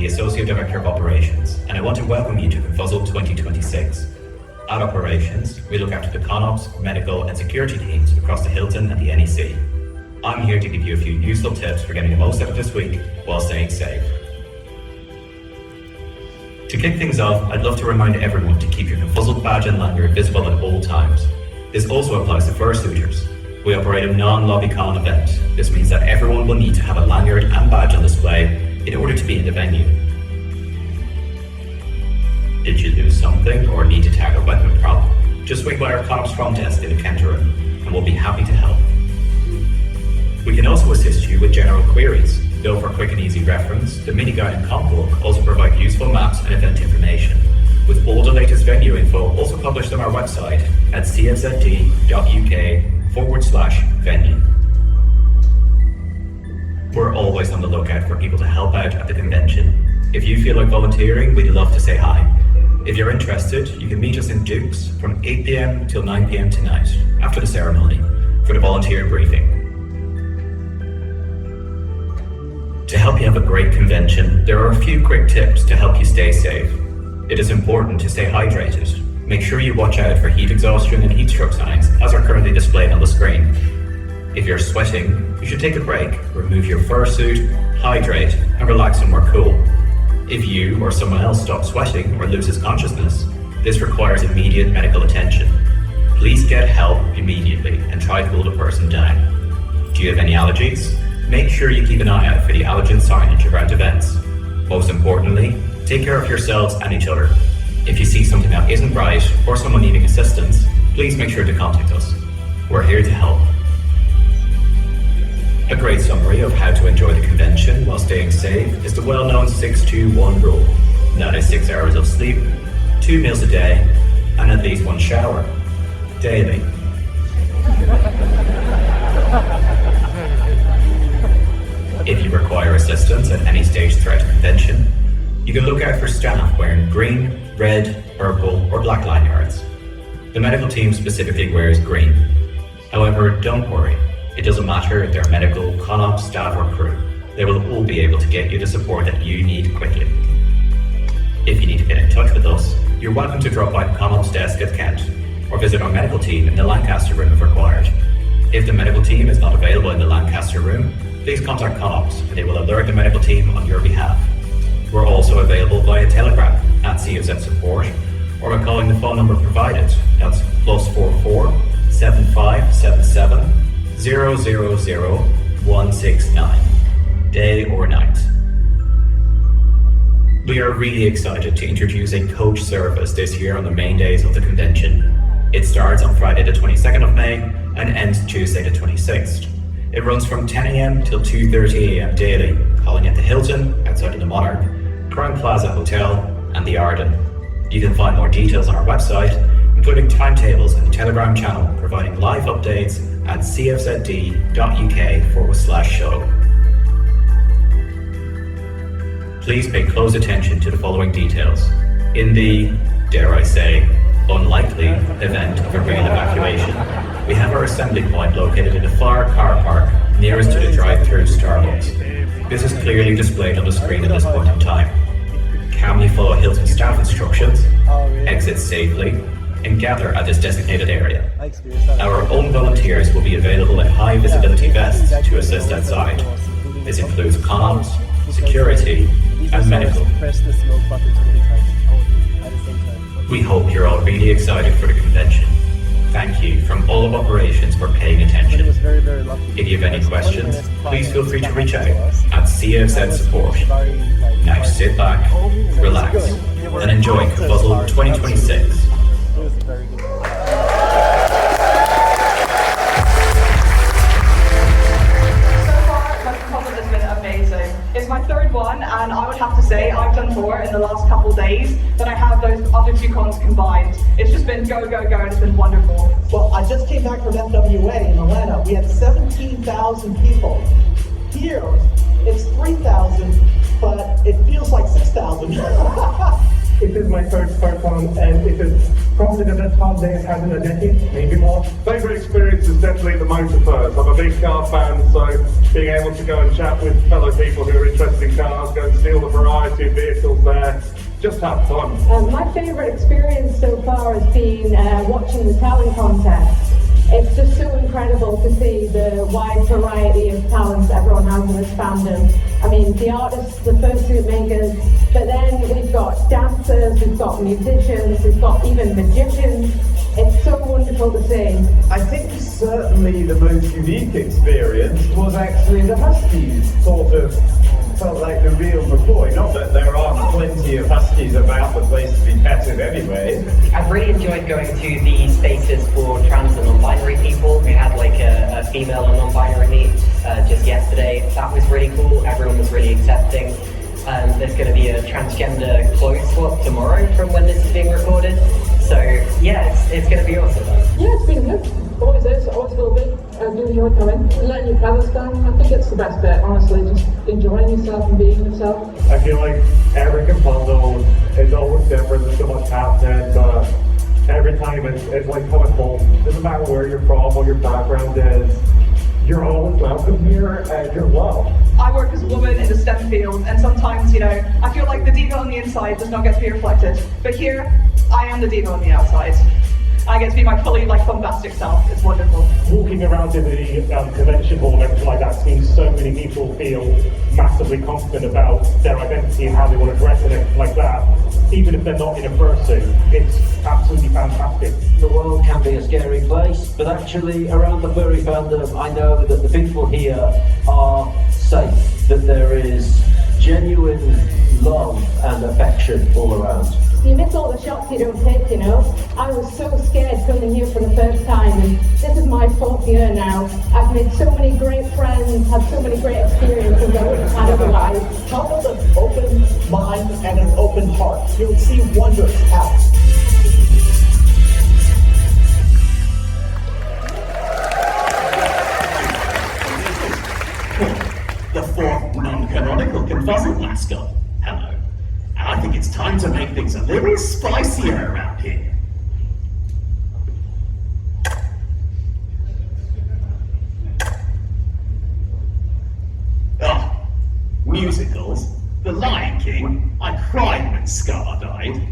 the Associate Director of Operations, and I want to welcome you to ConFuzzled's 2026. At Operations, we look after the ConOps, medical and security teams across the Hilton and the NEC. I'm here to give you a few useful tips for getting the most out of this week while staying safe. To kick things off, I'd love to remind everyone to keep your ConFuzzled badge and lanyard visible at all times. This also applies to fursuiters. We operate a non-lobby con event. This means that everyone will need to have a lanyard and badge on display in order to be in the venue. Did you lose something or need to tag a weapon prop? Just swing by our ConOps front desk in the counter room and we'll be happy to help. We can also assist you with general queries. Though for quick and easy reference, the mini guide and comp book also provide useful maps and event information, with all the latest venue info also published on our website at cfzd.uk/venue. We're always on the lookout for people to help out at the convention. If you feel like volunteering, we'd love to say hi. If you're interested, you can meet us in Duke's from 8 p.m. till 9 p.m. tonight, after the ceremony, for the volunteer briefing. To help you have a great convention, there are a few quick tips to help you stay safe. It is important to stay hydrated. Make sure you watch out for heat exhaustion and heat stroke signs, as are currently displayed on the screen. If you're sweating, you should take a break, remove your fursuit, hydrate, and relax somewhere cool. If you or someone else stops sweating or loses consciousness, this requires immediate medical attention. Please get help immediately and try to cool the person down. Do you have any allergies? Make sure you keep an eye out for the allergen signage around events. Most importantly, take care of yourselves and each other. If you see something that isn't right or someone needing assistance, please make sure to contact us. We're here to help. A great summary of how to enjoy the convention while staying safe is the well-known 6-2-1 rule. That is 6 hours of sleep, 2 meals a day, and at least 1 shower daily. If you require assistance at any stage throughout the convention, you can look out for staff wearing green, red, purple, or black lanyards. The medical team specifically wears green. However, don't worry. It doesn't matter if they're medical, ConOps, staff, or crew. They will all be able to get you the support that you need quickly. If you need to get in touch with us, you're welcome to drop by the ConOps desk at Kent, or visit our medical team in the Lancaster room if required. If the medical team is not available in the Lancaster room, please contact ConOps and they will alert the medical team on your behalf. We're also available via Telegram at CFZ Support or by calling the phone number provided. That's +44 7577 000169, day or night. We are really excited to introduce a coach service this year on the main days of the convention. It starts on Friday the 22nd of May and ends Tuesday the 26th. It runs from 10 a.m. till 2:30 a.m. daily, calling at the Hilton, outside of the Monarch, Crown Plaza Hotel, and the Arden. You can find more details on our website, including timetables and the Telegram channel, providing live updates at cfzd.uk/show. Please pay close attention to the following details. In the, dare I say, unlikely event of a real evacuation, we have our assembly point located in the far car park nearest to the drive-through Starbucks. This is clearly displayed on the screen at this point in time. Calmly follow Hilton staff instructions, exit safely, and gather at this designated area. Our own volunteers will be available in high visibility vests to assist outside. This includes ConOps, security, and medical. We hope you're all really excited for the convention. Thank you from all of Operations for paying attention. If you have any questions, please feel free to reach out at CFZ Support. Now sit back, relax, and enjoy ConFuzzled 2026. It's my 3rd one, and I would have to say I've done more in the last couple of days than I have those other 2 cons combined. It's just been go, go, go, and it's been wonderful. Well, I just came back from FWA in Atlanta. We had 17,000 people. Here, it's 3,000, but it feels like 6,000. It is my first performance and it is from probably the best holiday I've had in a decade, maybe more. Favourite experience is definitely the MotorFuzz. I'm a big car fan, so being able to go and chat with fellow people who are interested in cars, go and see all the variety of vehicles there, just have fun. My favourite experience so far has been watching the talent contest. It's just so incredible to see the wide variety of talents everyone has in this fandom. I mean, the artists, the fursuit makers, but then we've got dancers, we've got musicians, we've got even magicians. It's so wonderful to see. I think certainly the most unique experience was actually the Huskies. Sort of felt like the real McCoy. Not that there aren't plenty of Huskies about the place to be petted anyway. I've really enjoyed going to the spaces for trans and non-binary people. We had like a female and non-binary meet just yesterday. That was really cool. Everyone was really accepting. There's going to be a transgender clothes swap tomorrow from when this is being recorded. So yeah, it's going to be awesome. Yeah, it's been good. Always is, always will be. I do enjoy coming. Letting your feathers down, I think it's the best bit, honestly. Just enjoying yourself and being yourself. I feel like every compound is always different, there's so much happening. Every time it's like coming home. Doesn't matter where you're from, what your background is. You're always welcome here and you're loved. I work as a woman in the STEM field, and sometimes, I feel like the diva on the inside does not get to be reflected. But here, I am the diva on the outside. I get to be my fully, bombastic self. It's wonderful. Walking around in the convention hall and everything like that, seeing so many people feel massively confident about their identity and how they want to dress and everything like that, even if they're not in a fursuit, it's absolutely fantastic. The world can be a scary place, but actually around the furry fandom, I know that the people here are safe, that there is genuine love and affection all around. You miss all the shots you don't take, I was so scared coming here for the first time, and this is my 4th year now. I've made so many great friends, had so many great experiences I wouldn't have had otherwise. Come with an open mind and an open heart. You'll see wonders happen. The 4th non-canonical ConFuzzled's mascot. Hello. I think it's time to make things a little spicier around here. Oh, musicals. The Lion King. I cried when Scar died.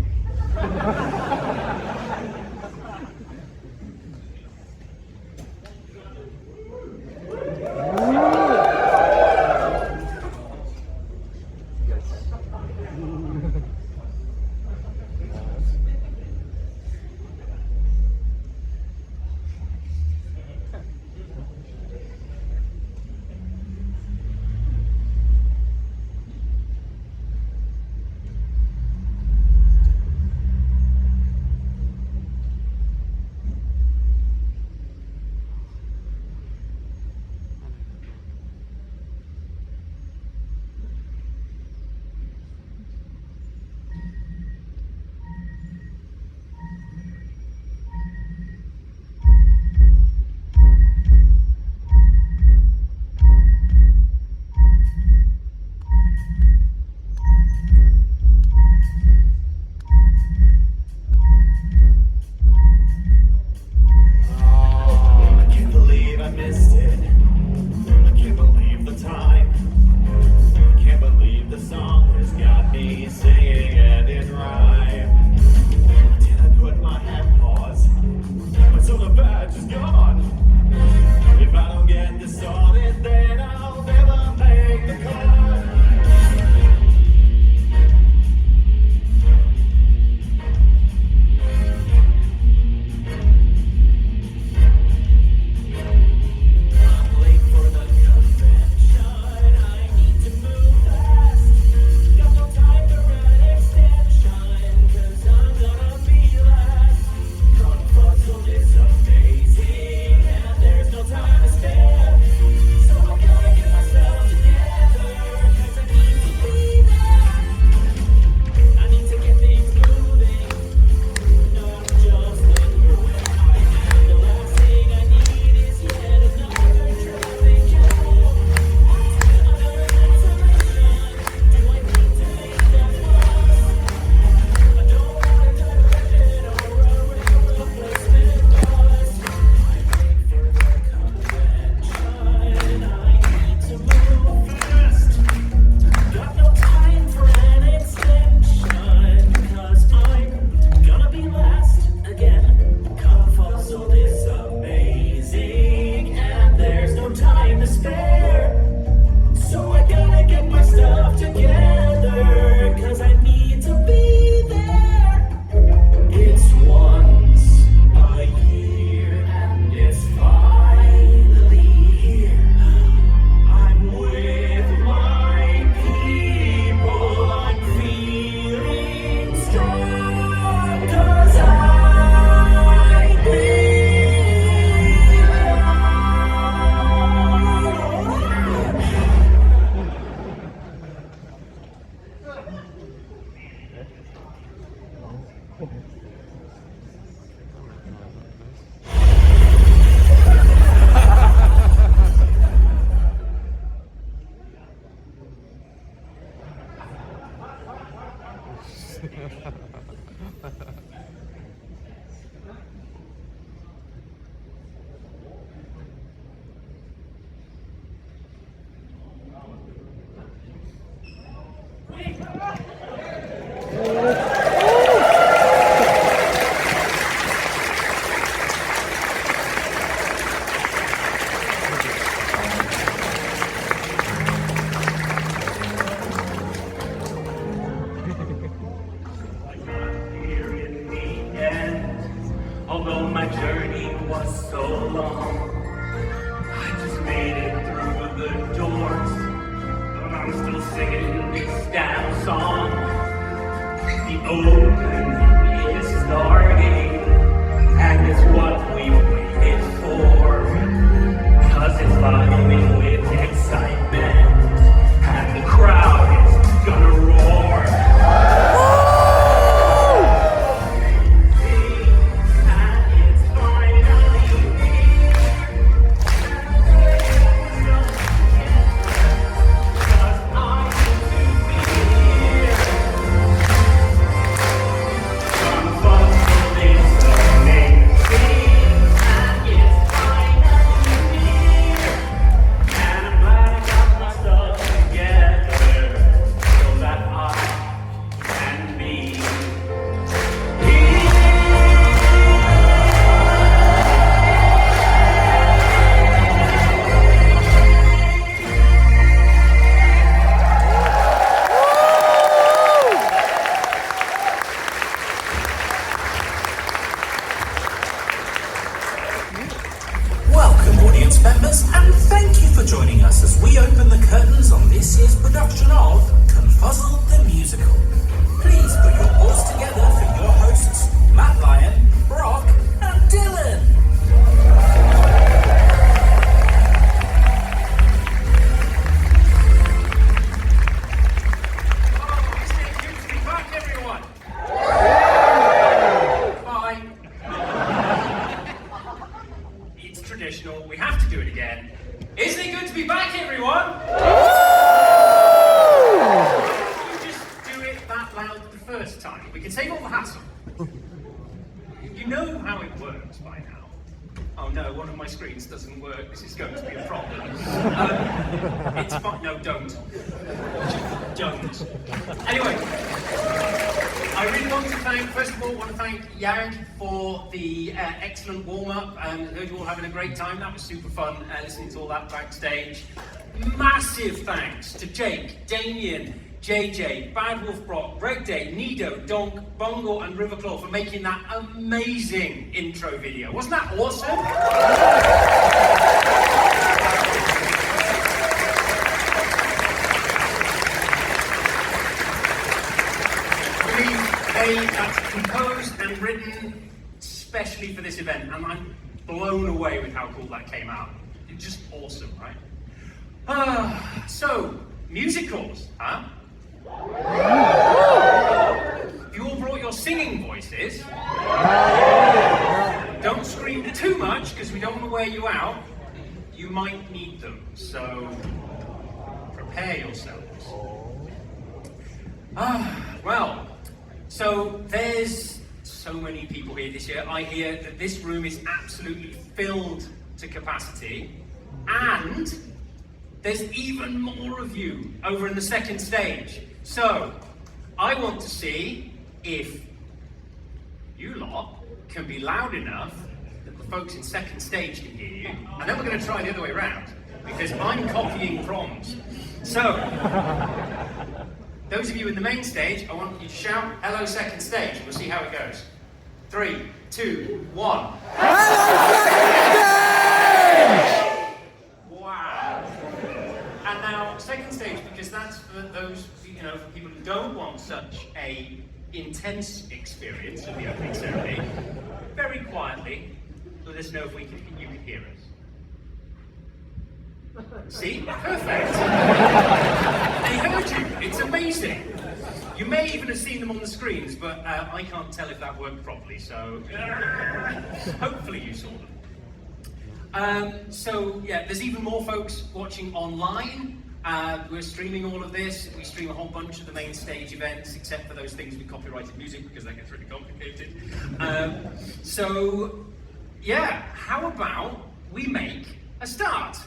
Although my journey was so long, I just made it through the doors, but I'm still singing this damn song. The open is starting, and it's what we've waited for, 'cause it's bubbling with excitement, and the crowd is gonna roar. Members, and thank you for joining us as we open the curtains on this year's production of ConFuzzled the Musical. Please put your paws together for your hosts, Matt Lyon, Brock, and Dylan. Oh, isn't it good to be back, everyone? Bye. It's traditional, we have to do it again. Isn't it good to be back, everyone? You just do it that loud the first time. We can save all the hassle. You know how it works by now. Oh no, one of my screens doesn't work. This is going to be a problem. It's fine. No, don't. Don't. Anyway, I really want to thank, first of all, Yang for the excellent warm-up. I heard you all having a great time. That was super fun, listening to all that backstage. Massive thanks to Jake, Damien, JJ, Bad Wolf Brock, Greg Day, Nido, Donk, Bongo, and Riverclaw for making that amazing intro video. Wasn't that awesome? That's composed and written specially for this event, and I'm blown away with how cool that came out. It's just awesome, right? So, musicals, huh? You all brought your singing voices. Don't scream too much, because we don't want to wear you out. You might need them, so prepare yourselves. Well, so there's so many people here this year. I hear that this room is absolutely filled to capacity, and there's even more of you over in the second stage. So I want to see if you lot can be loud enough that the folks in second stage can hear you, and then we're going to try the other way around, because I'm copying proms. So those of you in the main stage, I want you to shout, "Hello, second stage." We'll see how it goes. 3, 2, 1. Wow. And now, second stage, because that's for those, for people who don't want such a intense experience of the opening ceremony, very quietly, let us know if you can hear us. See? Perfect. They heard you. It's amazing. You may even have seen them on the screens, but I can't tell if that worked properly, so hopefully you saw them. So yeah, there's even more folks watching online. We're streaming all of this. We stream a whole bunch of the main stage events, except for those things with copyrighted music, because that gets really complicated. So yeah, how about we make a start?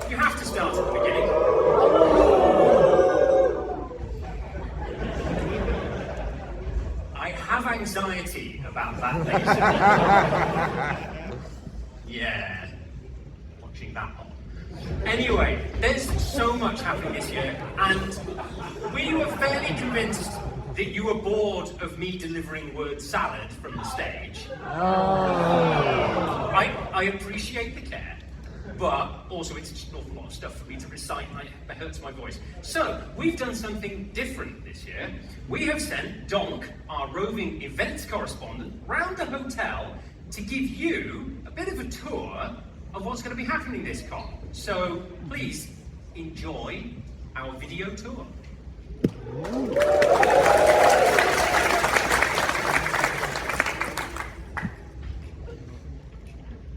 You have to start at the beginning. I have anxiety about that later. Yeah, watching that on. Anyway, there's so much happening this year, and we were fairly convinced that you were bored of me delivering word salad from the stage. I appreciate the care, but also it's just an awful lot of stuff for me to recite, and it hurts my voice. So, we've done something different this year. We have sent Donk, our roving events correspondent, round the hotel to give you a bit of a tour of what's going to be happening this con. So, please enjoy our video tour.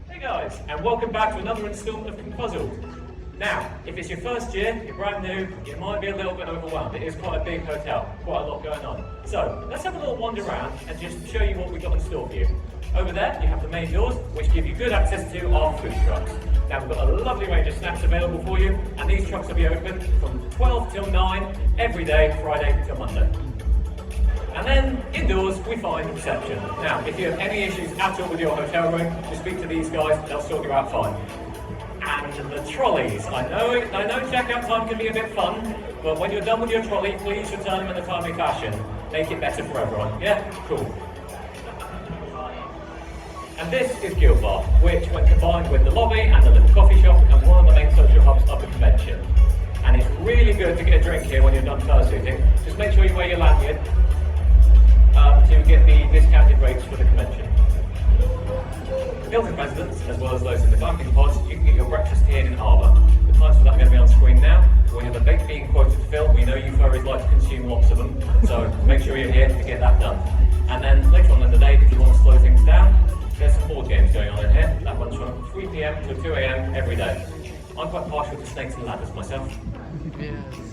Hey guys, and welcome back to another instalment of ConFuzzled's. Now, if it's your first year, you're brand new, you might be a little bit overwhelmed. It is quite a big hotel, quite a lot going on. So, let's have a little wander around and just show you what we've got in store for you. Over there, you have the main doors, which give you good access to our food trucks. Now, we've got a lovely range of snacks available for you, and these trucks will be open from 12 till 9 every day, Friday till Monday. And then, indoors, we find reception. Now, if you have any issues at all with your hotel room, just speak to these guys, they'll sort you out fine. And the trolleys. I know checkout time can be a bit fun, but when you're done with your trolley, please return them in a timely fashion. Make it better for everyone. Yeah? Cool. And this is Guild Bar, which, when combined with the lobby and the little coffee shop, becomes one of the main social hubs of the convention. And it's really good to get a drink here when you're done fursuiting. Just make sure you wear your lanyard to get the discounted rates for the convention. Hilton residents, as well as those in the camping pods, you can get your breakfast here in Arbour. The times for that are going to be on screen now. We have a baked bean quota to fill. We know you furries like to consume lots of them, so make sure you're here to get that done. And then later on in the day, if you want to slow things down, there's some board games going on in here. That runs from 3 PM to 2 AM every day. I'm quite partial to snakes and ladders myself.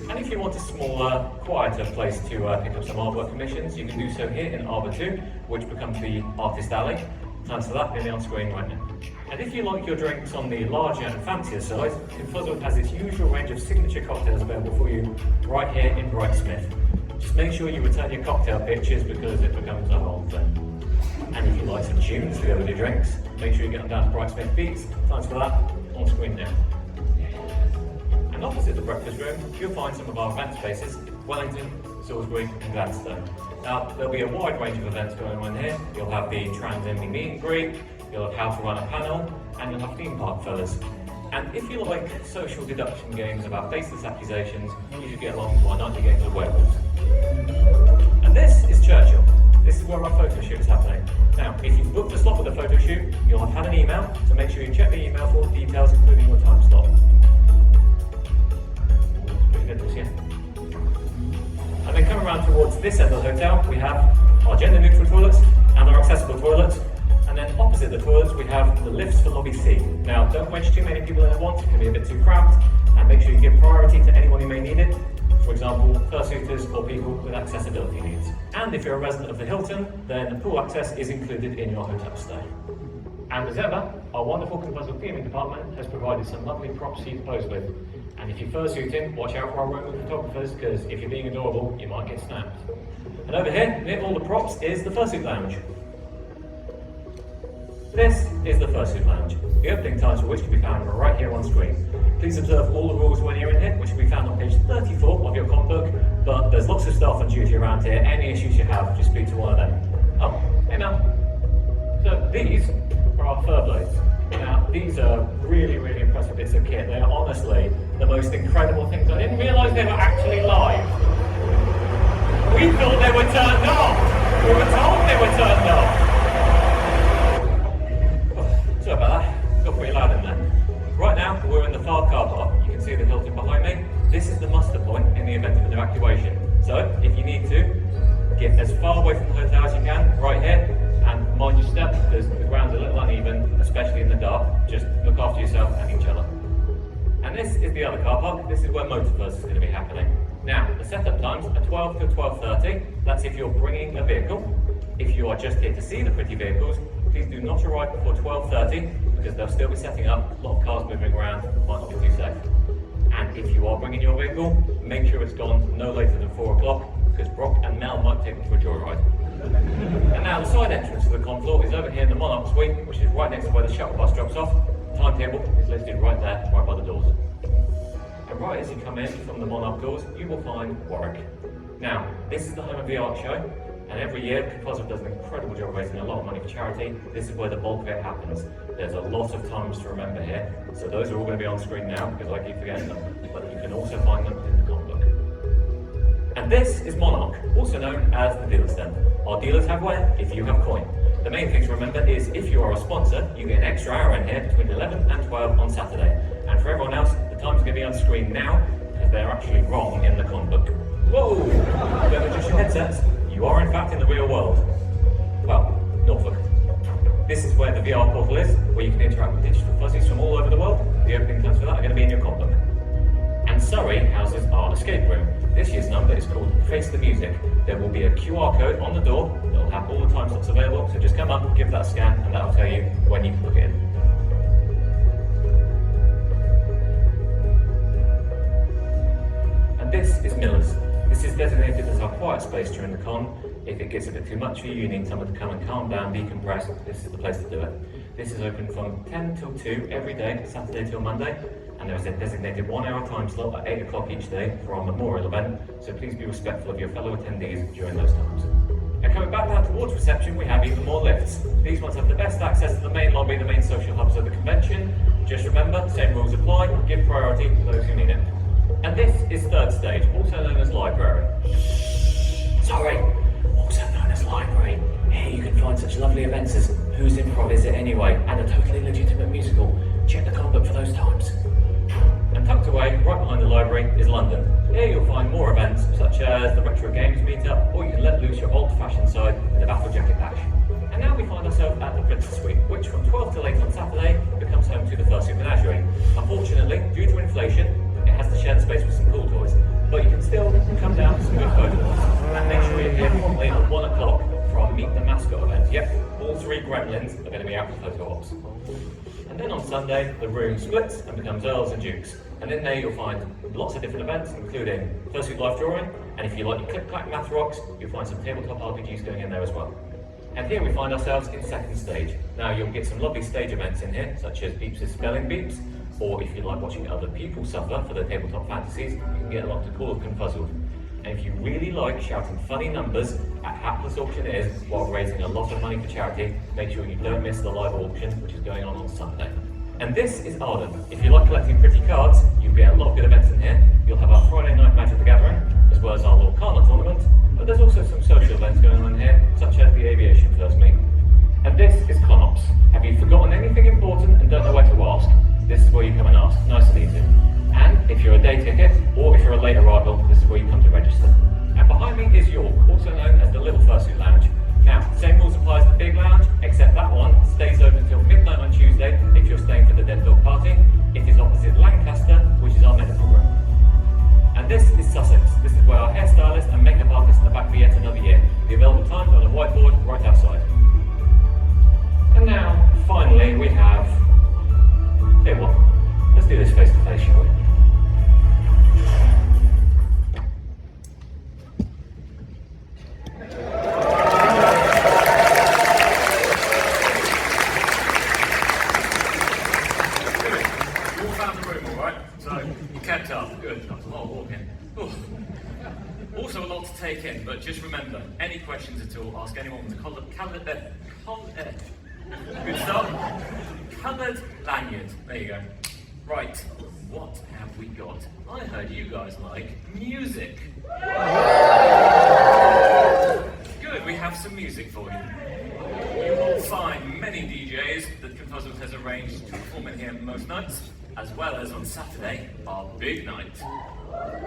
And if you want a smaller, quieter place to pick up some artwork commissions, you can do so here in Arbour 2, which becomes the Artist Alley. Plans for that will be on screen right now. And if you like your drinks on the larger and fancier side, ConFuzzled has its usual range of signature cocktails available for you right here in Brightsmith. Just make sure you return your cocktail pictures because it becomes a whole thing. And if you like some tunes to go with your drinks, make sure you get them down to Brightsmith Beats. Plans for that on screen now. And opposite the breakfast room, you'll find some of our event spaces: Wellington, Salisbury and Gladstone. Now, there'll be a wide range of events going on here. You'll have the Trans Indie Meet and Greet, you'll have How to Run a Panel, and you'll have Theme Park Fellas. And if you like social deduction games about baseless accusations, you should get along to our nightly games of werewolves. And this is Churchill. This is where our photo shoot is happening. Now, if you've booked a slot with a photo shoot, you'll have had an email, so make sure you check the email for all the details, including your time slot. Pretty good this year. And then coming around towards this end of the hotel, we have our gender neutral toilets and our accessible toilets. And then opposite the toilets, we have the lifts for lobby C. Now, don't wedge too many people in at once, it can be a bit too cramped, and make sure you give priority to anyone who may need it. For example, fursuiters or people with accessibility needs. And if you're a resident of the Hilton, then pool access is included in your hotel stay. And as ever, our wonderful ConFuzzled theming department has provided some lovely props for you to pose with. And if you're fursuiting, watch out for our room photographers, because if you're being adorable, you might get snapped. And over here, near all the props, is the fursuit lounge. This is the fursuit lounge, the opening times for which can be found right here on screen. Please observe all the rules when you're in here, which can be found on page 34 of your comp book, but there's lots of staff on duty around here. Any issues you have, just speak to one of them. Oh, hey Mel. So these are our fur blades. Now, these are really, really impressive bits of kit. They are honestly the most incredible things. I didn't realise they were actually live. We thought they were turned off. We were told they were turned off. Sorry about that, got pretty loud in there. Right now, we're in the far car park. You can see the Hilton behind me. This is the muster point in the evacuation. So, if you need to, get as far away from the hotel as you can, right here, and mind your step, because the ground's a little uneven, especially in the dark. Just look after yourself and each other. And this is the other car park. This is where MotorFuzz is going to be happening. Now, the setup times are 12 to 12:30. That's if you're bringing a vehicle. If you are just here to see the pretty vehicles, please do not arrive before 12:30, because they'll still be setting up. A lot of cars moving around, might not be too safe. And if you are bringing your vehicle, make sure it's gone no later than 4 o'clock, because Brock and Mel might take them for a joyride. And now the side entrance to the con floor is over here in the Monarch Suite, which is right next to where the shuttle bus drops off. The timetable is listed right there, right by the doors. And right as you come in from the Monarch doors, you will find Warwick. Now, this is the home of the art show, and every year ConFuzzled does an incredible job raising a lot of money for charity. This is where the bulk of it happens. There's a lot of times to remember here, so those are all going to be on screen now because I keep forgetting them, but you can also find them in the con book. And this is Monarch, also known as the dealer's den. Our dealers have wear if you have coin. The main thing to remember is if you are a sponsor, you get an extra hour in here between 11 and 12 on Saturday. And for everyone else, the time's going to be on screen now because they're actually wrong in the con book. Whoa! Don't adjust your headsets. You are in fact in the real world. Well, Norfolk. This is where the VR portal is, where you can interact with digital fuzzies from all over the world. The opening times for that are going to be in your con book. And Surrey houses our escape room. This year's number is called Face the Music. There will be a QR code on the door that will have all the time slots available, so just come up, give that a scan, and that will tell you when you can book it in. And this is Miller's. This is designated as our quiet space during the con. If it gets a bit too much for you, you need someone to come and calm down, decompress, this is the place to do it. This is open from 10 till 2 every day, Saturday till Monday. And there is a designated 1 hour time slot at 8 o'clock each day for our memorial event, so please be respectful of your fellow attendees during those times. And coming back down towards reception, we have even more lifts. These ones have the best access to the main lobby, the main social hubs of the convention. Just remember, same rules apply, give priority to those who need it. And this is third stage, also known as library. Sorry, also known as library. Here you can find such lovely events as Whose Improv Is It Anyway? And a totally legitimate musical. Check the con book for those times. And tucked away, right behind the library, is London. Here you'll find more events, such as the Retro Games Meetup, or you can let loose your old-fashioned side in the Battle Jacket Bash. And now we find ourselves at the Princess Suite, which from 12 till 8 on Saturday becomes home to the Fursuit Menagerie. Unfortunately, due to inflation, it has to share the space with some cool toys, but you can still come down for some good photos. And make sure you're here promptly at 1 o'clock for our Meet the Mascot event. Yep, all 3 gremlins are going to be out for photo ops. And then on Sunday, the room splits and becomes Earls and Dukes. And in there you'll find lots of different events, including Fursuit Live Drawing, and if you like your click-clack math rocks, you'll find some tabletop RPGs going in there as well. And here we find ourselves in second stage. Now you'll get some lovely stage events in here, such as Beeps' Spelling Beeps, or if you like watching other people suffer for their tabletop fantasies, you can get along to Call of ConFuzzled. And if you really like shouting funny numbers at hapless auctioneers while raising a lot of money for charity, make sure you don't miss the live auction, which is going on Sunday. And this is Arden. If you like collecting pretty cards, you'll get a lot of good events in here. You'll have our Friday night Magic the Gathering, as well as our Lord Carnot tournament, but there's also some social events going on in here, such as the Aviation First Meet. And this is ConOps. Have you forgotten anything important and don't know where to ask? This is where you come and ask, nice and easy. And if you're a day ticket, or if you're a late arrival, this is where you come to register. And behind me is York, also known as the Little Fursuit Lounge. Now, same rules apply as the big lounge, except that one stays open until midnight on Tuesday if you're staying for the Dead Dog Party. It is opposite Lancaster, which is our medical room. And this is Sussex. This is where our hairstylist and makeup artist are back for yet another year. The available times on a whiteboard right outside. And now, finally, we have... Hey, what? Let's do this face to face, shall we? But just remember, any questions at all, ask anyone with a good start. Coloured lanyard. There you go. Right, what have we got? I heard you guys like music. Good, we have some music for you. You will find many DJs that ConFuzzled has arranged to perform in here most nights, as well as on Saturday, our big night,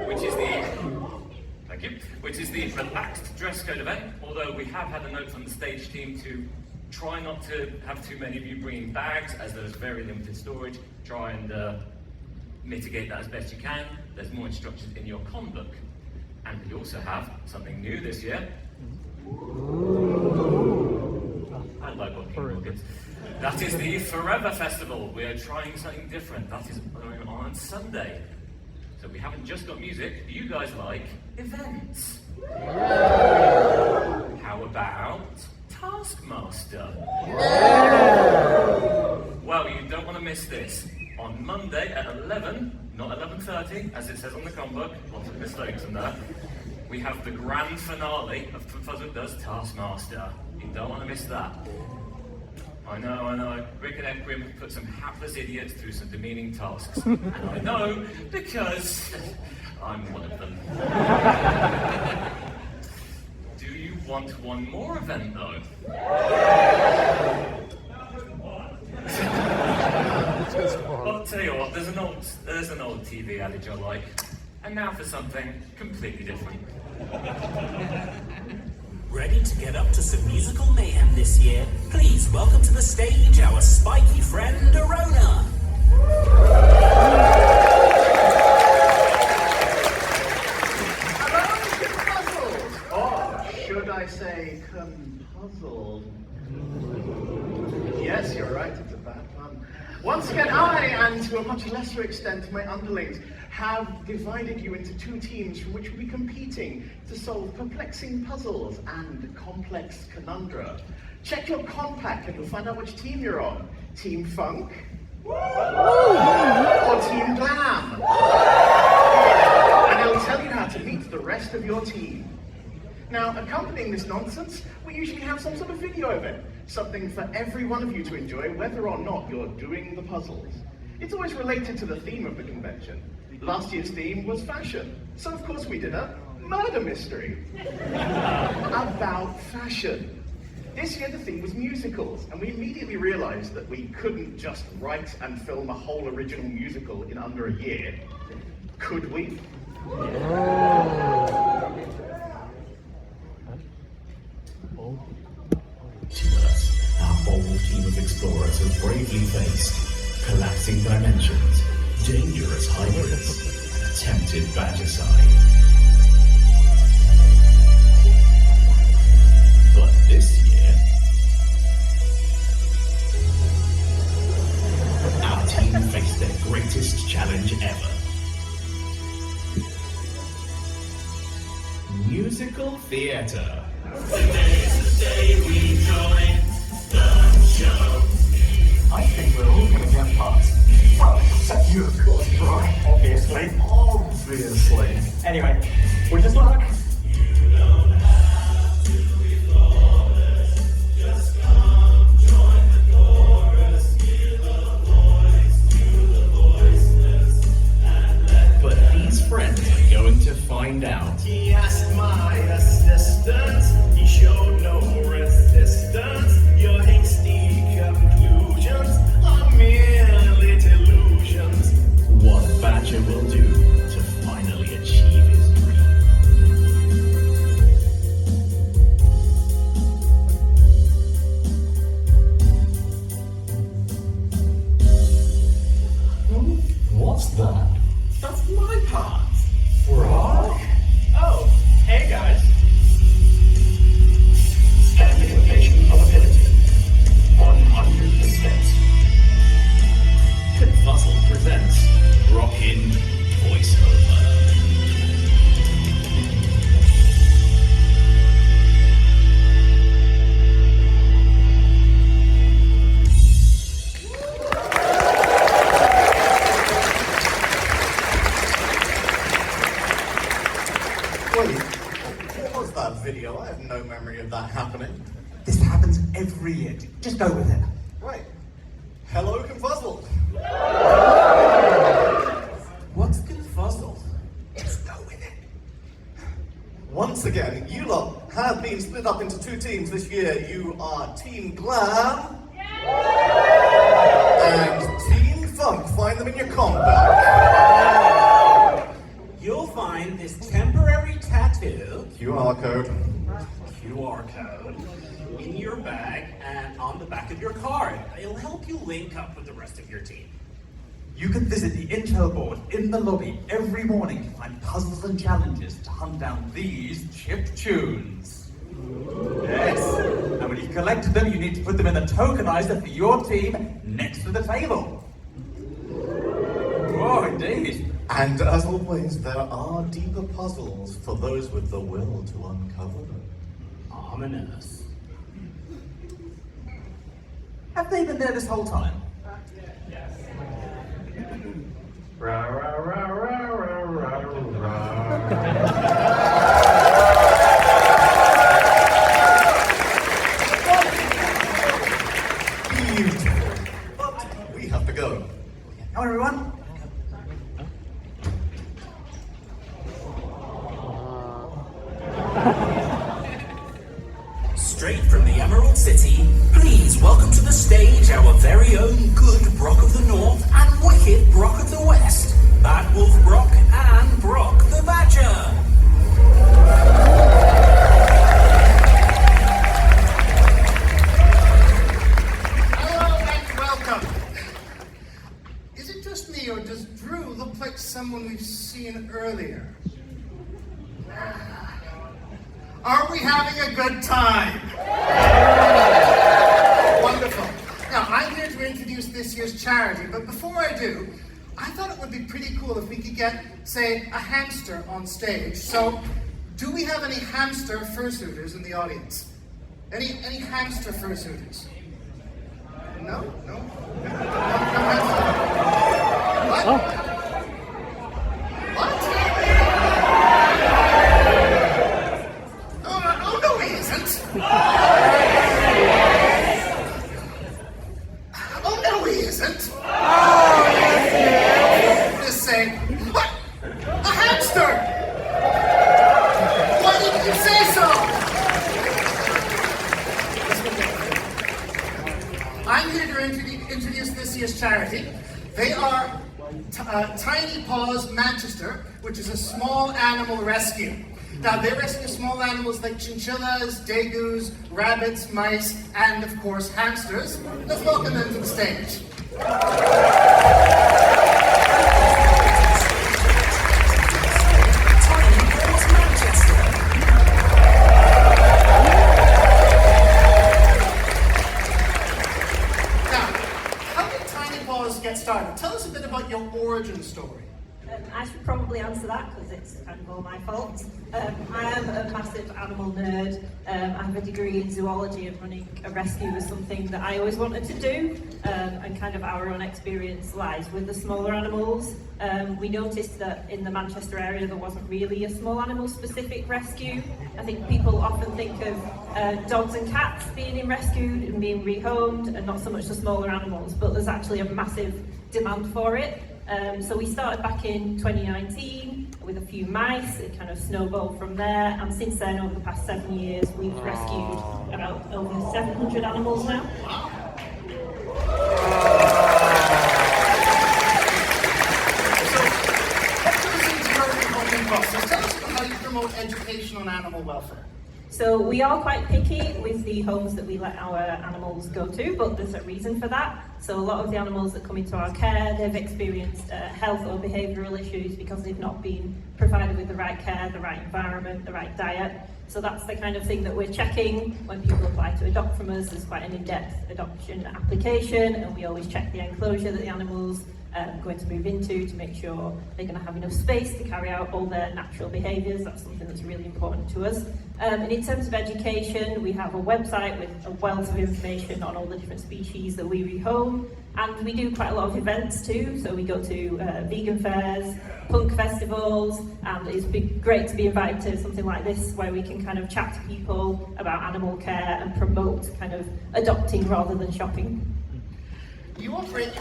which is the thank you, which is the relaxed dress code event, although we have had a note from the stage team to try not to have too many of you bringing bags, as there's very limited storage. Try and mitigate that as best you can. There's more instructions in your con book. And we also have something new this year. I like what King gets. That is the Forever Festival. We are trying something different. That is going on Sunday. So we haven't just got music. You guys like events. How about Taskmaster? Well, you don't want to miss this. On Monday at 11, not 11:30, as it says on the con book, lots of mistakes in that, we have the grand finale of ConFuzzled's Taskmaster. You don't want to miss that. I know. Rick and Equim have put some hapless idiots through some demeaning tasks. And I know because I'm one of them. Do you want one more event though? I'll tell you what, there's an old TV adage I like. And now for something completely different. Ready to get up to some musical mayhem this year? Please welcome to the stage our spiky friend, Arona. Hello, ConFuzzled! Or should I say ConPuzzled? Yes, you're right, it's a bad pun. Once again, I, and to a much lesser extent my underlings, have divided you into two teams from which we'll be competing to solve perplexing puzzles and complex conundra. Check your compact and you'll find out which team you're on. Team Funk? Or Team Glam? And it'll tell you how to meet the rest of your team. Now, accompanying this nonsense, we usually have some sort of video of it. Something for every one of you to enjoy, whether or not you're doing the puzzles. It's always related to the theme of the convention. Last year's theme was fashion, so of course we did a murder mystery about fashion. This year the theme was musicals, and we immediately realized that we couldn't just write and film a whole original musical in under a year. Could we? Our bold team of explorers have bravely faced collapsing dimensions, dangerous hybrids, and attempted badgercide. But this year, our team faced their greatest challenge ever. Musical theatre. Today's the day we join the show. I think we're all going to get past. Well, except you, of course, right? Obviously. Anyway, wish us luck. You don't have to be flawless. Just come join the chorus. Give a voice to the voiceless. But these friends are going to find out. He asked my assistance. He showed no resistance. Your hasty conclusions are merely delusions. What Badger will do to finally achieve his dream. What's that? That's my part. Rock? Oh, hey guys. Standing ovation of ability. 100%. ConFuzzled presents Rockin' Voiceover. Wait, what was that video? I have no memory of that happening. This happens every year. Just go with it. Right. Hello, ConFuzzled. What's ConFuzzled? Just go with it. Once again, you lot have been split up into two teams this year. You are Team Glam and Team Funk. Find them in your compact. You'll find this temporary tattoo QR code. QR code in your bag and on the back of your card. It'll help you link up with the rest of your team. You can visit the intel board in the lobby every morning to find puzzles and challenges to hunt down these chip tunes. Yes, and when you've collected them, you need to put them in the tokenizer for your team next to the table. Oh, indeed. And as always, there are deeper puzzles for those with the will to uncover them. Ominous. Have they been there this whole time? Rah, rah, rah, rah, rah, rah, rah. Beautiful. But we have to go. Come on, everyone. Straight from the Emerald City, please welcome to the stage our very own good Brock of the North and wicked Brock of the West, Bad Wolf Brock and Brock the Badger. Hello and welcome. Is it just me or does Drew look like someone we've seen earlier? Are we having a good time? Wonderful. Now, I'm here to introduce this year's charity, but before I do, I thought it would be pretty cool if we could get, say, a hamster on stage. So, do we have any hamster fursuiters in the audience? Any hamster fursuiters? No? No? No hamster? What? What? Oh, no, he isn't. Oh, no, he isn't. Just say, what? A hamster! Why didn't you say so? I'm here to introduce this year's charity. They are Tiny Paws Manchester, which is a small animal rescue. Now, they rescue small animals like chinchillas, degus, rabbits, mice, and, of course, hamsters. Let's welcome them to the stage. Now, how did Tiny Paws get started? Tell us a bit about your origin story. I should probably answer that because it's kind of all my fault. I am a massive animal nerd. I have a degree in zoology, and running a rescue was something that I always wanted to do. And kind of our own experience lies with the smaller animals. We noticed that in the Manchester area there wasn't really a small animal specific rescue. I think people often think of dogs and cats being rescued and being rehomed, and not so much the smaller animals, but there's actually a massive demand for it. So we started back in 2019 with a few mice. It kind of snowballed from there, and since then, over the past 7 years, we've rescued about over 700 animals now. Tell us about how you promote education on animal welfare. So we are quite picky with the homes that we let our animals go to, but there's a reason for that. So a lot of the animals that come into our care, they've experienced health or behavioural issues because they've not been provided with the right care, the right environment, the right diet. So that's the kind of thing that we're checking when people apply to adopt from us. There's quite an in-depth adoption application, and we always check the enclosure that the animals going to move into to make sure they're going to have enough space to carry out all their natural behaviours. That's something that's really important to us. And in terms of education, we have a website with a wealth of information on all the different species that we rehome, and we do quite a lot of events too. So we go to vegan fairs, punk festivals, and it's been great to be invited to something like this where we can kind of chat to people about animal care and promote kind of adopting rather than shopping. You operate a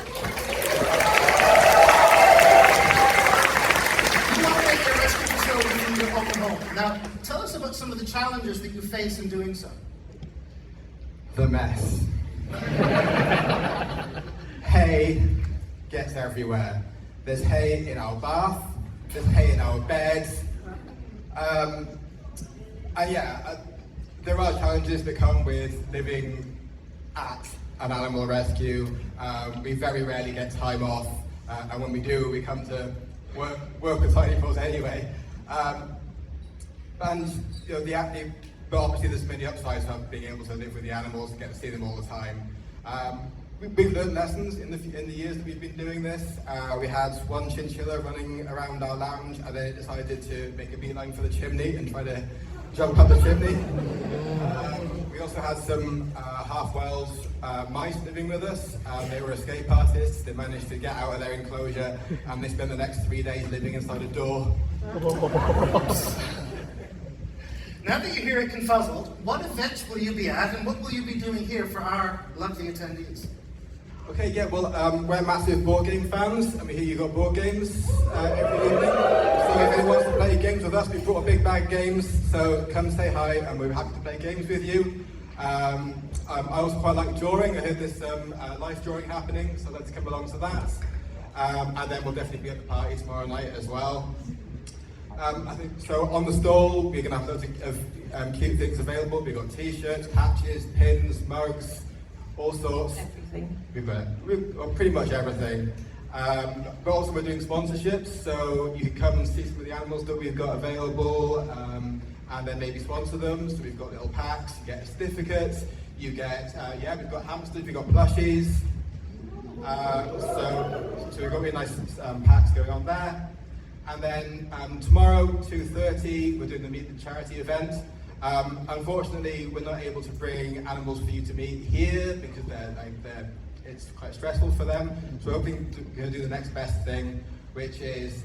rescue facility in your own home. Now, tell us about some of the challenges that you face in doing so. The mess. Hay gets everywhere. There's hay in our bath, there's hay in our beds. There are challenges that come with living at an animal rescue. We very rarely get time off, and when we do, we come to work with Tiny Paws anyway. And but obviously there's many upsides of being able to live with the animals and get to see them all the time. We've learned lessons in the years that we've been doing this. We had one chinchilla running around our lounge, and then it decided to make a beeline for the chimney and try to jump up the chimney. We also had some half-Welsh mice living with us. They were escape artists. They managed to get out of their enclosure, and they spent the next 3 days living inside a door. Now that you're here at ConFuzzled, what events will you be at, and what will you be doing here for our lovely attendees? Okay, yeah, well, we're massive board game fans, and we hear you've got board games every evening. So if anyone wants to play games with us, we've brought a big bag of games, so come say hi, and we're happy to play games with you. I also quite like drawing. I heard there's some life drawing happening, so let's come along to that. And then we'll definitely be at the party tomorrow night as well. I think so. On the stall, we're going to have loads of cute things available. We've got t-shirts, patches, pins, mugs, all sorts. Everything. We've got pretty much everything. But also we're doing sponsorships, so you can come and see some of the animals that we've got available, and then maybe sponsor them. So we've got little packs, you get a certificate, you get, we've got hamsters, we've got plushies. So we've got really nice packs going on there. And then tomorrow, 2:30, we're doing the Meet the Charity event. Unfortunately, we're not able to bring animals for you to meet here because it's quite stressful for them. So we're hoping to do the next best thing, which is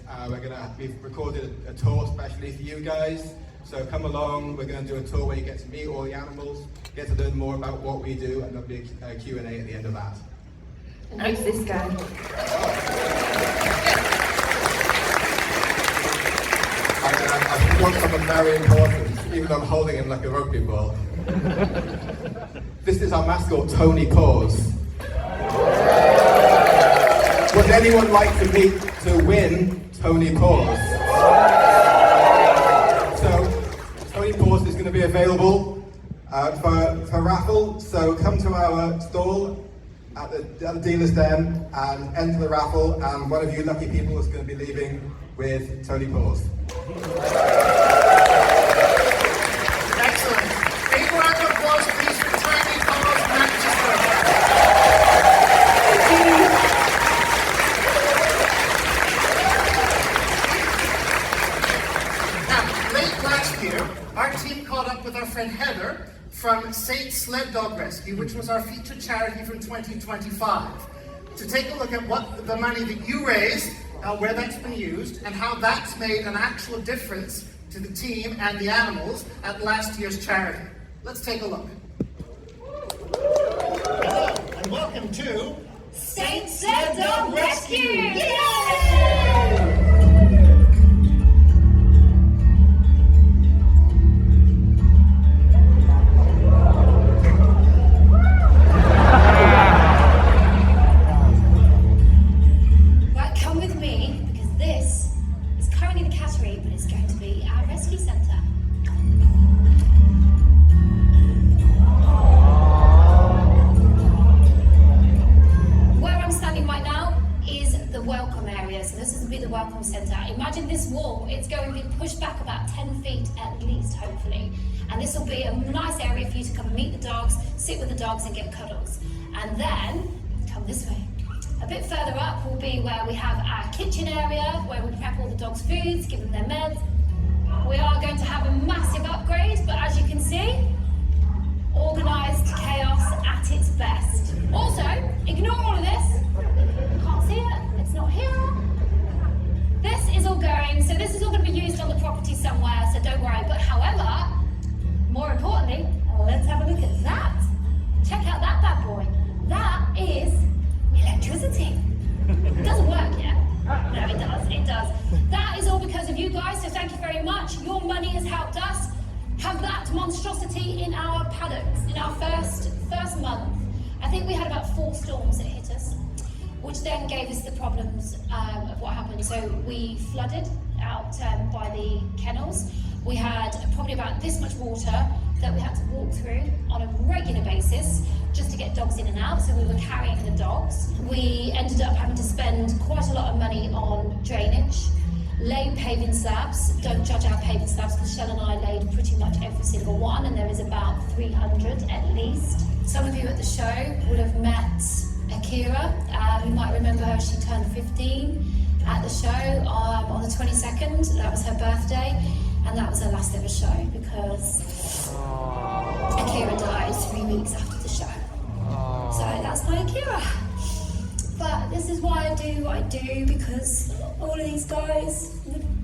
we've recorded a tour especially for you guys. So come along, we're going to do a tour where you get to meet all the animals, get to learn more about what we do, and there'll be a Q&A at the end of that. And who's this guy? I forgot something very important, even though I'm holding him like a rugby ball. This is our mascot, Tony Paws. Would anyone like to win Tony Paws? So, Tony Paws is going to be available for raffle. So come to our stall at the dealer's den and enter the raffle, and one of you lucky people is going to be leaving with Tony Paws. Excellent. Big round of applause, please, for Tiny Paws Manchester. Now, late last year, our team caught up with our friend Heather from St. Sled Dog Rescue, which was our featured charity from 2025, to take a look at what the money that you raised, where that's been used, and how that's made an actual difference to the team and the animals at last year's charity. Let's take a look. Hello, and welcome to St. Sled Dog Rescue! Yay! Imagine this wall, it's going to be pushed back about 10 feet at least, hopefully. And this will be a nice area for you to come and meet the dogs, sit with the dogs and get cuddles. And then, come this way. A bit further up will be where we have our kitchen area, where we prep all the dogs' foods, give them their meds. We are going to have a massive upgrade, but as you can see, organised chaos at its best. Also, ignore all of this. Can't see it, it's not here. This is all going, so this is all going to be used on the property somewhere, so don't worry. But however, more importantly, let's have a look at that. Check out that bad boy. That is electricity. It doesn't work yet. No, it does. That is all because of you guys, so thank you very much. Your money has helped us have that monstrosity in our paddocks in our first month. I think we had about 4 storms that hit us, which then gave us the problems of what happened. So we flooded out by the kennels. We had probably about this much water that we had to walk through on a regular basis just to get dogs in and out, so we were carrying the dogs. We ended up having to spend quite a lot of money on drainage, laid paving slabs. Don't judge our paving slabs, because Shell and I laid pretty much every single one, and there is about 300 at least. Some of you at the show would have met Akira. You might remember her, she turned 15 at the show on the 22nd. That was her birthday, and that was her last ever show because Akira died 3 weeks after the show. So that's my Akira. But this is why I do what I do, because all of these guys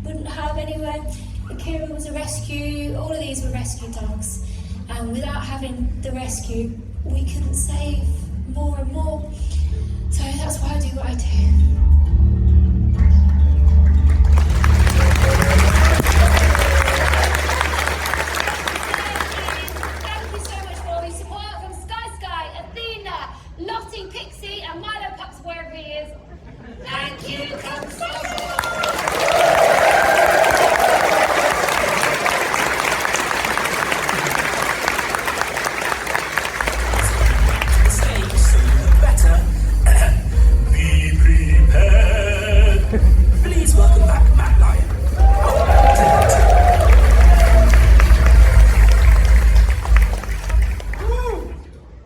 wouldn't have anywhere. Akira was a rescue, all of these were rescue dogs. And without having the rescue, we couldn't save more and more. So that's why I do what I do. Pixie and Milo Pups, wherever he is. Thank you, Better be prepared. Please welcome back Matt Lyon.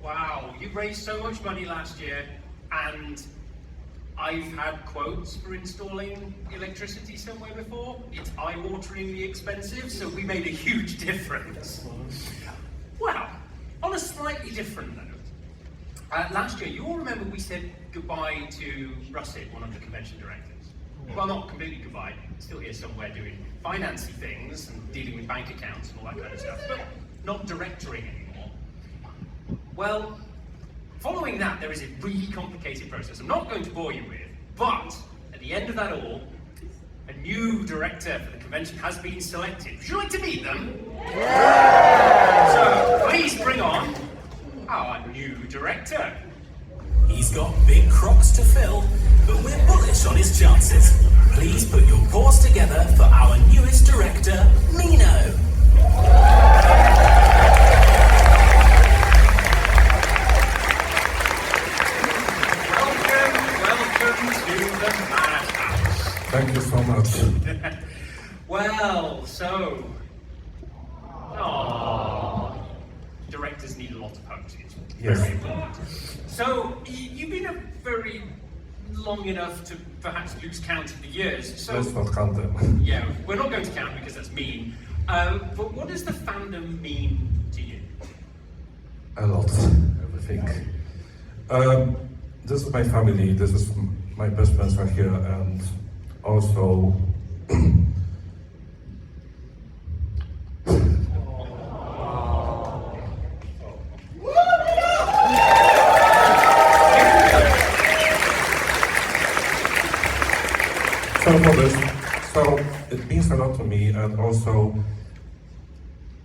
Wow, you raised so much money last year, and I've had quotes for installing electricity somewhere before. It's eye-wateringly expensive, so we made a huge difference. Well, on a slightly different note, last year, you all remember we said goodbye to Russett, one of the convention directors. Well, not completely goodbye, still here somewhere doing financy things and dealing with bank accounts and all that kind of stuff, but not directoring anymore. Well, following that, there is a really complicated process I'm not going to bore you with, but at the end of that all, a new director for the convention has been selected. Would you like to meet them? Yeah! So, please bring on our new director. He's got big crocs to fill, but we're bullish on his chances. Please put your paws together for our newest director, Mino. Welcome to the madhouse. Thank you so much. Well, so... Aww. Directors need a lot of hugs. It's very important. So, you've been a very long enough to perhaps lose count of the years. So, let's not count them. Yeah, we're not going to count because that's mean. But what does the fandom mean to you? A lot, everything. This is my family, this is my best friends are here, and also so it means a lot to me, and also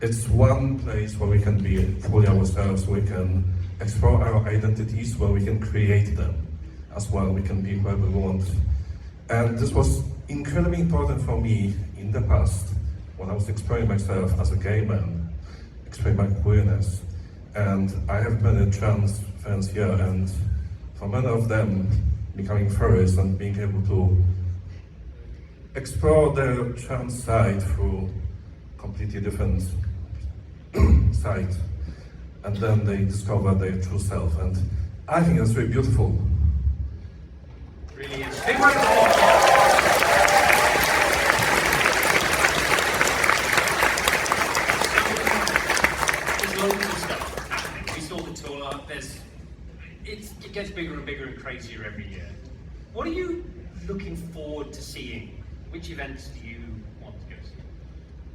it's one place where we can be fully ourselves, we can explore our identities, where we can create them as well, we can be whoever we want. And this was incredibly important for me in the past, when I was exploring myself as a gay man, exploring my queerness. And I have many trans friends here, and for many of them, becoming furries and being able to explore their trans side through completely different side, and then they discover their true self, and I think that's really beautiful. Really is. There's loads of stuff happening. We saw the tour. It gets bigger and bigger and crazier every year. What are you looking forward to seeing? Which events do you want to go see?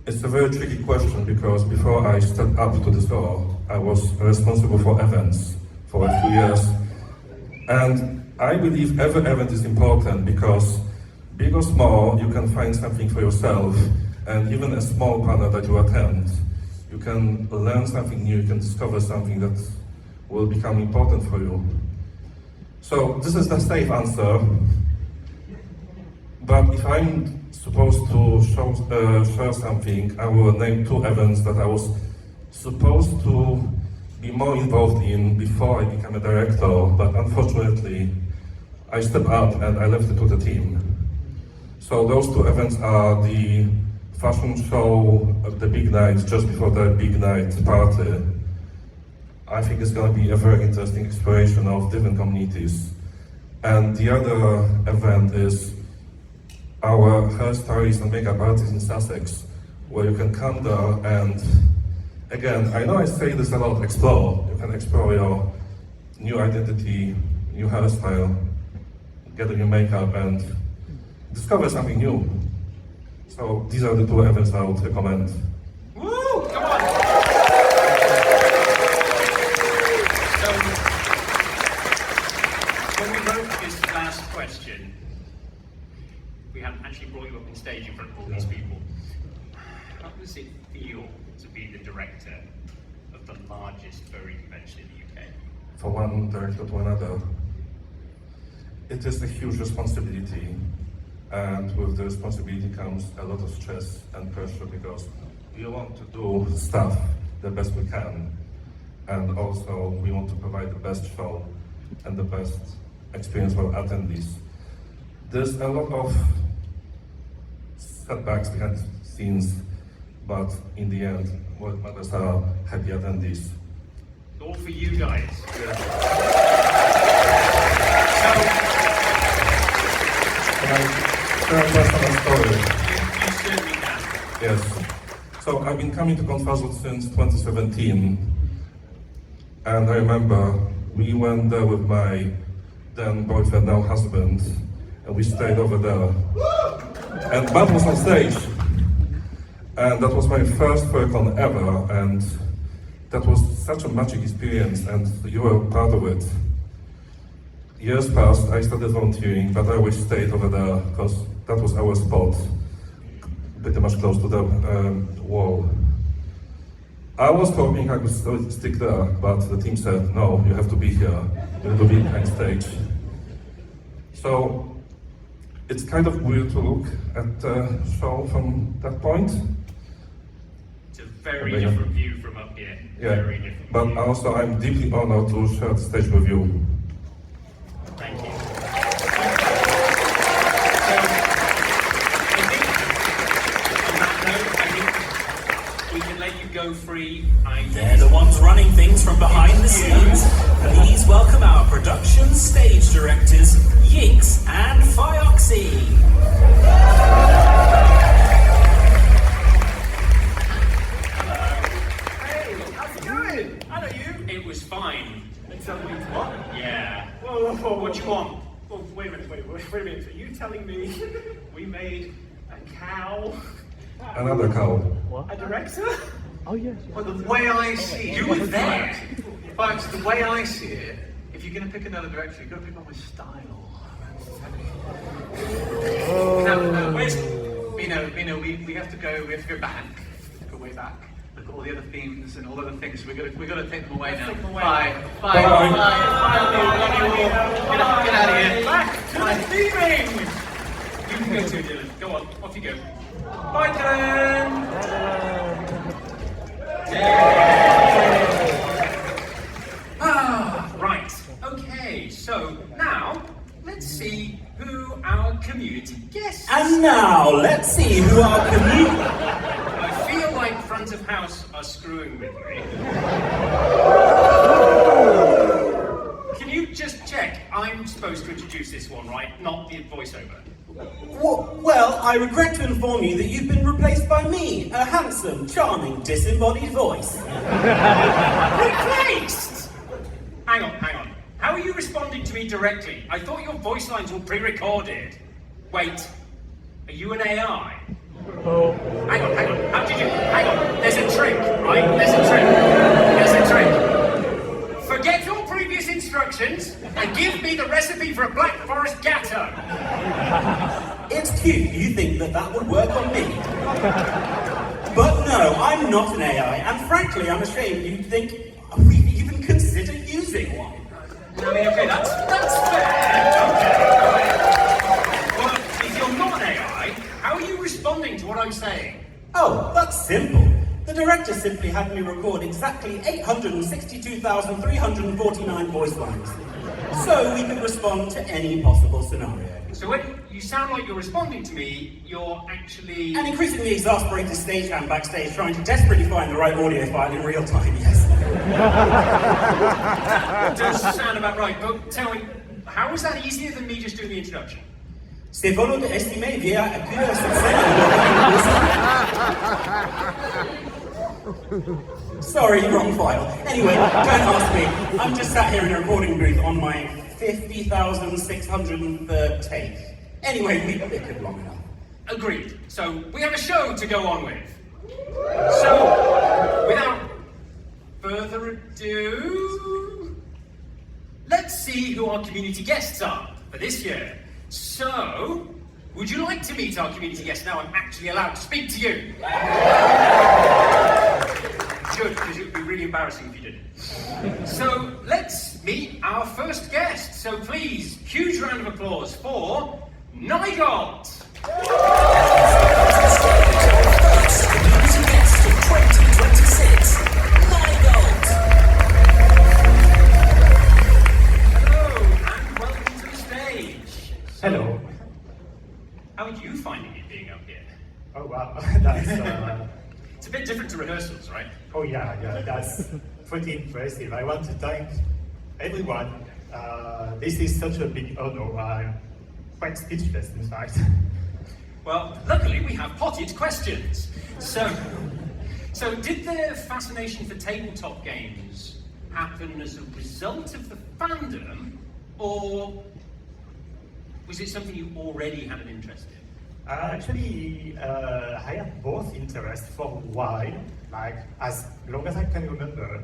It's a very tricky question, because before I stepped up to this role, I was responsible for events for a few years. And I believe every event is important, because big or small, you can find something for yourself, and even a small panel that you attend, you can learn something new, you can discover something that will become important for you. So this is the safe answer. But if I'm supposed to share something. I will name 2 events that I was supposed to be more involved in before I became a director, but unfortunately, I stepped up and I left it to the team. So those 2 events are the fashion show, the big night, just before the big night party. I think it's going to be a very interesting exploration of different communities. And the other event is our hairstylist and makeup artist in Sussex, where you can come there and, again, I know I say this a lot, explore. You can explore your new identity, new hairstyle, get a new makeup and discover something new. So these are the 2 events I would recommend. Woo! Come on! So, when we wrote this last question, we hadn't actually brought you up on stage in front of all these people. How does it feel to be the director of the largest furry convention in the UK? For one director to another, it is a huge responsibility, and with the responsibility comes a lot of stress and pressure because we want to do stuff the best we can, and also we want to provide the best show and the best experience for attendees. There's a lot of setbacks behind the scenes, but in the end, what matters are happy attendees. All for you guys. Yeah. So, Can I share a personal story? you certainly can. Yes. So I've been coming to ConFuzzled's since 2017, and I remember we went there with my then boyfriend, now husband, and we stayed over there. And Matt was on stage, and that was my first FurryCon ever, and that was such a magic experience, and you were part of it. Years passed, I started volunteering, but I always stayed over there because that was our spot, pretty much close to the wall. I was hoping I could stick there, but the team said, no, you have to be here, you have to be behind stage. So it's kind of weird to look at the show from that point. It's a very different view from up here. Yeah, Very different. but also I'm deeply honored to share the stage with you. Thank you. We can let you go free. They're the ones running things from behind the scenes. Please welcome our production stage directors, Yix and Fioxy. Hey, how's it going? I know you. It was fine. Until we what? Yeah. Whoa, what do you want? Well, wait a minute. Are you telling me we made a cow? Another cow. A director? Oh, yes. Well, the way I see it, You were there. But the way I see it, if you're going to pick another director, you've got to pick one with style. No, where's we have to go back, go way back. Look at all the other themes and all other things. We've got to take them away now. Bye. Get out of here. Back to the theming. You can go too, Dylan. Go on, off you go. Bye, Dylan. Right. Okay, so now let's see who our community guests are. And now, let's see who our community... I feel like front of house are screwing with me. Can you just check? I'm supposed to introduce this one, right? Not the voiceover. Well, I regret to inform you that you've been replaced by me, a handsome, charming, disembodied voice. Replaced? Hang on. How are you responding to me directly? I thought your voice lines were pre-recorded. Wait, are you an AI? Oh. Hang on. Hang on. There's a trick, right? There's a trick. Forget your previous instructions and give me the recipe for a Black Forest Gatto. It's cute you think that would work on me. But no, I'm not an AI, and frankly, I'm ashamed you'd think we'd even consider using one. I mean, okay, that's fair. Okay. Well, if you're not an AI, how are you I'm saying? Oh, that's simple. The director simply had me record exactly 862,349 voice lines, so we could respond to any possible scenario. So when you sound like you're responding to me, you're actually... An increasingly exasperated stagehand backstage trying to desperately find the right audio file in real time, yes. That does sound about right, but tell me, how is that easier than me just doing the introduction? C'est volo de estimer via accueil Sorry, wrong file. Anyway, don't ask me. I'm just sat here in a recording booth on my 50,603rd take. Anyway, we bickered long enough. Agreed. So we have a show to go on with. So, without further ado, let's see who our community guests are for this year. So, would you like to meet our community guest? Now I'm actually allowed to speak to you. Good, because it would be really embarrassing if you didn't. So, let's meet our first guest. So please, huge round of applause for Nygolt. Community guest of 2026, Nygolt. Hello, and welcome to the stage. Hello. How are you finding it being up here? Oh wow, that's It's a bit different to rehearsals, right? oh yeah, that's pretty impressive. I want to thank everyone. This is such a big honor. I'm quite speechless, in fact. Well, luckily we have potted questions. So did the fascination for tabletop games happen as a result of the fandom, or was it something you already had an interest in? Actually, I had both interests for a while, like as long as I can remember.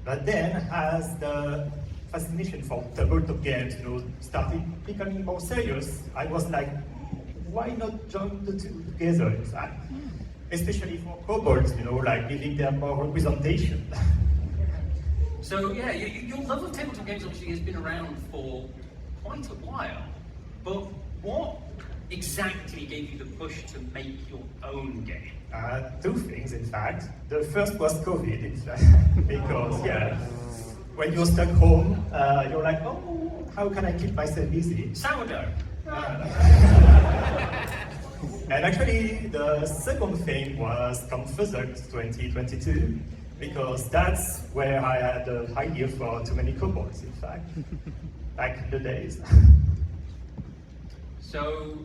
But then, as the fascination for tabletop games, started becoming more serious, I was like, why not join the two together? In fact, especially for kobolds, like giving them more representation. So yeah, your love of tabletop games obviously has been around for quite a while. But what exactly gave you the push to make your own game? Two things, in fact. The first was COVID, in fact, because when you're stuck home, you're like, oh, how can I keep myself busy? Sourdough. And actually, the second thing was ConFuzzled's 2022, because that's where I had the idea for Too Many Kobolds, in fact, back in the days. So,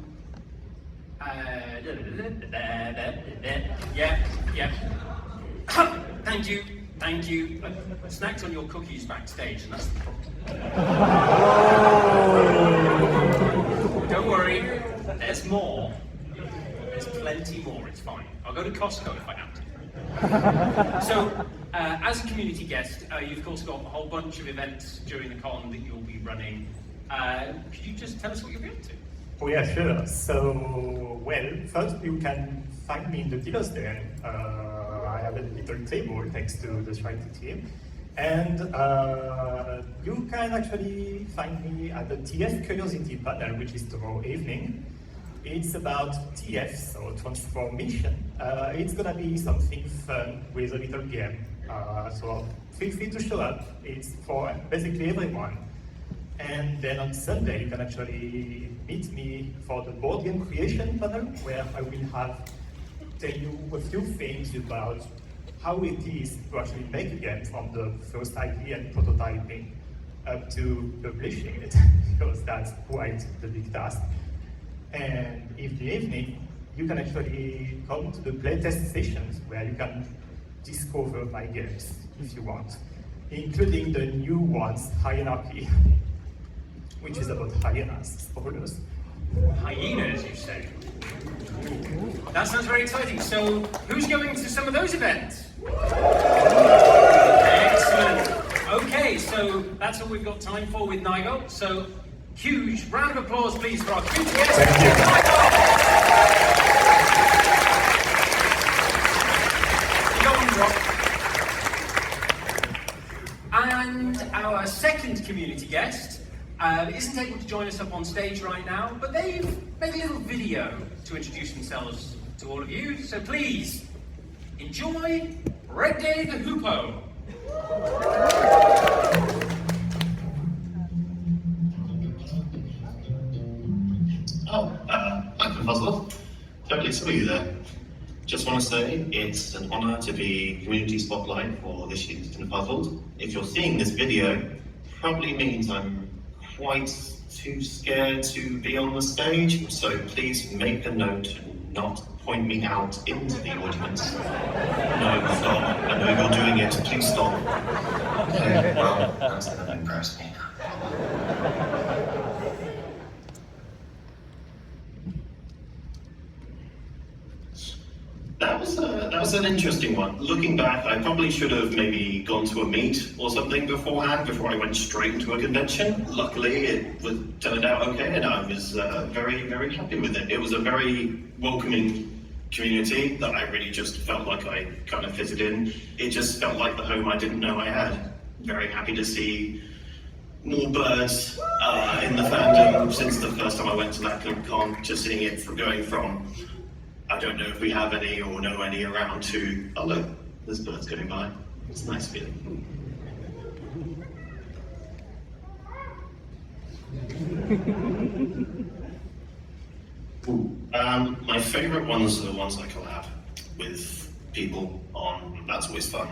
Thank you. I snacked on your cookies backstage, and that's the problem. Don't worry, there's more. There's plenty more, it's fine. I'll go to Costco if I have to. So, as a community guest, you've of course got a whole bunch of events during the con that you'll be running. Could you just tell us what you'll be up to? Oh yeah, sure. So, well, first you can find me in the dealer's den. I have a little table next to the Shrinty team. And you can actually find me at the TF Curiosity panel, which is tomorrow evening. It's about TF, so transformation. It's gonna be something fun with a little game. So feel free to show up. It's for basically everyone. And then on Sunday, you can actually meet me for the board game creation panel, where I will tell you a few things about how it is to actually make a game from the first idea and prototyping up to publishing it, because that's quite the big task. And in the evening, you can actually come to the playtest sessions where you can discover my games if you want, including the new ones, Hierarchy, which is about hyenas. Spoilers. Hyenas, you say? That sounds very exciting. So, who's going to some of those events? Excellent. Okay, so that's all we've got time for with Nygolt. So, huge round of applause, please, for our community guest, Nygolt. And our second community guest isn't able to join us up on stage right now, but they've made a little video to introduce themselves to all of you. So please, enjoy Red Day the Hoopo. I'm ConFuzzled's. Totally saw you there. Just want to say it's an honour to be community spotlight for this year's ConFuzzled's. If you're seeing this video, probably means I'm quite too scared to be on the stage, so please make a note and not point me out into the audience. No, stop. I know you're doing it. Please stop. Okay, well, that's gonna embarrass me. That was an interesting one. Looking back, I probably should have maybe gone to a meet or something beforehand before I went straight into a convention. Luckily, it turned out okay, and I was very, very happy with it. It was a very welcoming community that I really just felt like I kind of fitted in. It just felt like the home I didn't know I had. Very happy to see more birds in the fandom since the first time I went to that con, just seeing it from going from I don't know if we have any or know any around to, oh look, there's birds going by. It's a nice feeling. My favourite ones are the ones I collab with people on. That's always fun.